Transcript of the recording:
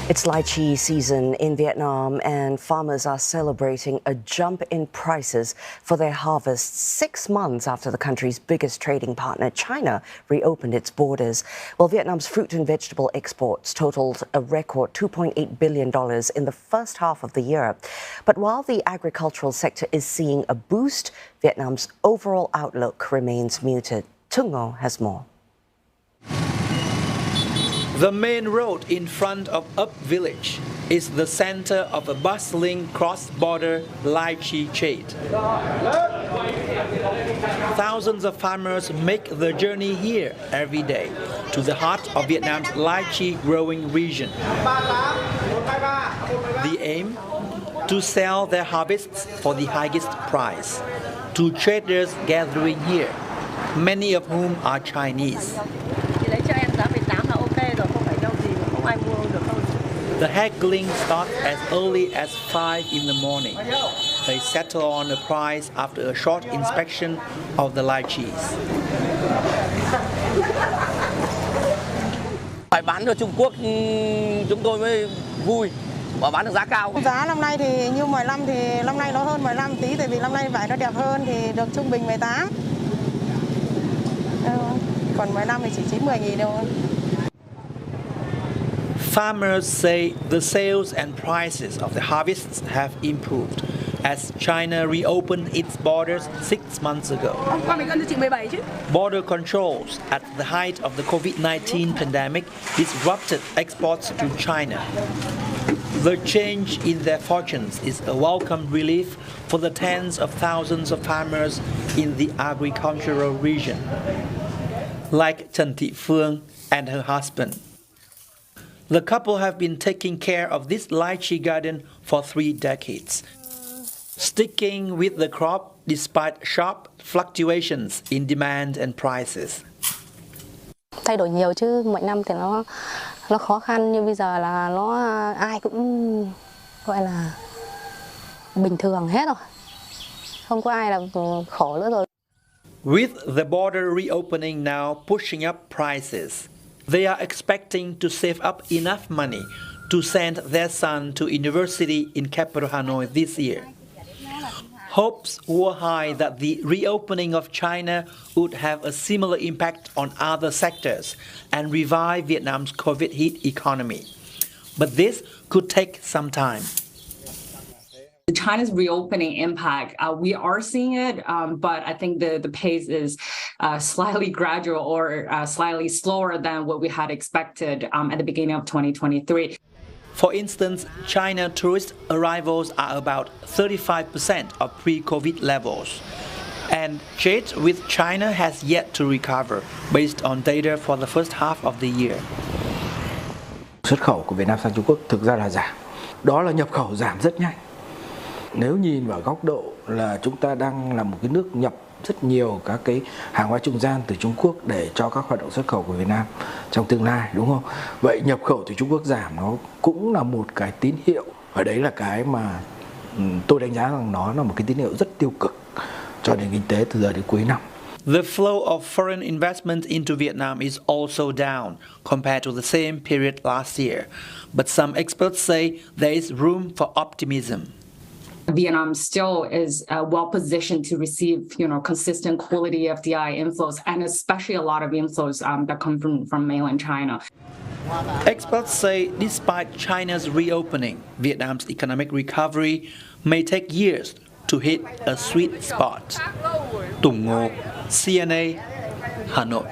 It's lychee season in Vietnam, and farmers are celebrating a jump in prices for their harvests 6 months after the country's biggest trading partner, China, reopened its borders. Well, Vietnam's fruit and vegetable exports totaled a record $2.8 billion in the first half of the year. But while the agricultural sector is seeing a boost, Vietnam's overall outlook remains muted. Tung has more. The main road in front of Up Village is the center of a bustling cross-border lychee trade. Thousands of farmers make the journey here every day to the heart of Vietnam's lychee growing region. The aim? To sell their harvests for the highest price to traders gathering here, many of whom are Chinese. The haggling starts as early as 5 in the morning. They settle on a price after a short inspection of the lychees. Phải bán cho Trung Quốc chúng tôi mới vui và bán được giá cao. Giá năm nay thì như mọi năm thì năm nay nó hơn mọi năm tí, tại vì năm nay vải nó đẹp hơn thì được trung bình 18. Còn mỗi năm thì chỉ 9-10.000 thôi. Farmers say the sales and prices of the harvests have improved as China reopened its borders 6 months ago. Border controls at the height of the COVID-19 pandemic disrupted exports to China. The change in their fortunes is a welcome relief for the tens of thousands of farmers in the agricultural region, like Trần Thị Phương and her husband. The couple have been taking care of this lychee garden for 3 decades, sticking with the crop despite sharp fluctuations in demand and prices. Thay đổi nhiều chứ mỗi năm thì nó khó khăn, nhưng bây giờ là nó ai cũng gọi là bình thường hết rồi. Không có ai là khổ nữa rồi. With the border reopening now pushing up prices, they are expecting to save up enough money to send their son to university in capital Hanoi this year. Hopes were high that the reopening of China would have a similar impact on other sectors and revive Vietnam's COVID-hit economy. But this could take some time. China's reopening impact, we are seeing it, but I think the pace is slightly gradual or slightly slower than what we had expected at the beginning of 2023. For instance, China tourist arrivals are about 35% of pre-COVID levels, and trade with China has yet to recover based on data for the first half of the year. Xuất khẩu của Việt Nam sang Trung Quốc thực ra là giảm, đó là nhập khẩu giảm rất nhanh. Nếu nhìn vào góc độ là chúng ta đang là một cái nước nhập rất nhiều các cái hàng hóa trung gian từ Trung Quốc để cho các hoạt động xuất khẩu của Việt Nam trong tương lai, đúng không? Vậy nhập khẩu từ Trung Quốc giảm nó cũng là một cái tín hiệu, và đấy là cái mà tôi đánh giá rằng nó là một cái tín hiệu rất tiêu cực cho nền kinh tế từ giờ đến cuối năm. The flow of foreign investment into Vietnam is also down compared to the same period last year, but some experts say there is room for optimism. Vietnam still is well positioned to receive, consistent quality FDI inflows, and especially a lot of inflows that come from mainland China. Experts say despite China's reopening, Vietnam's economic recovery may take years to hit a sweet spot. Tung, CNA, Hanoi.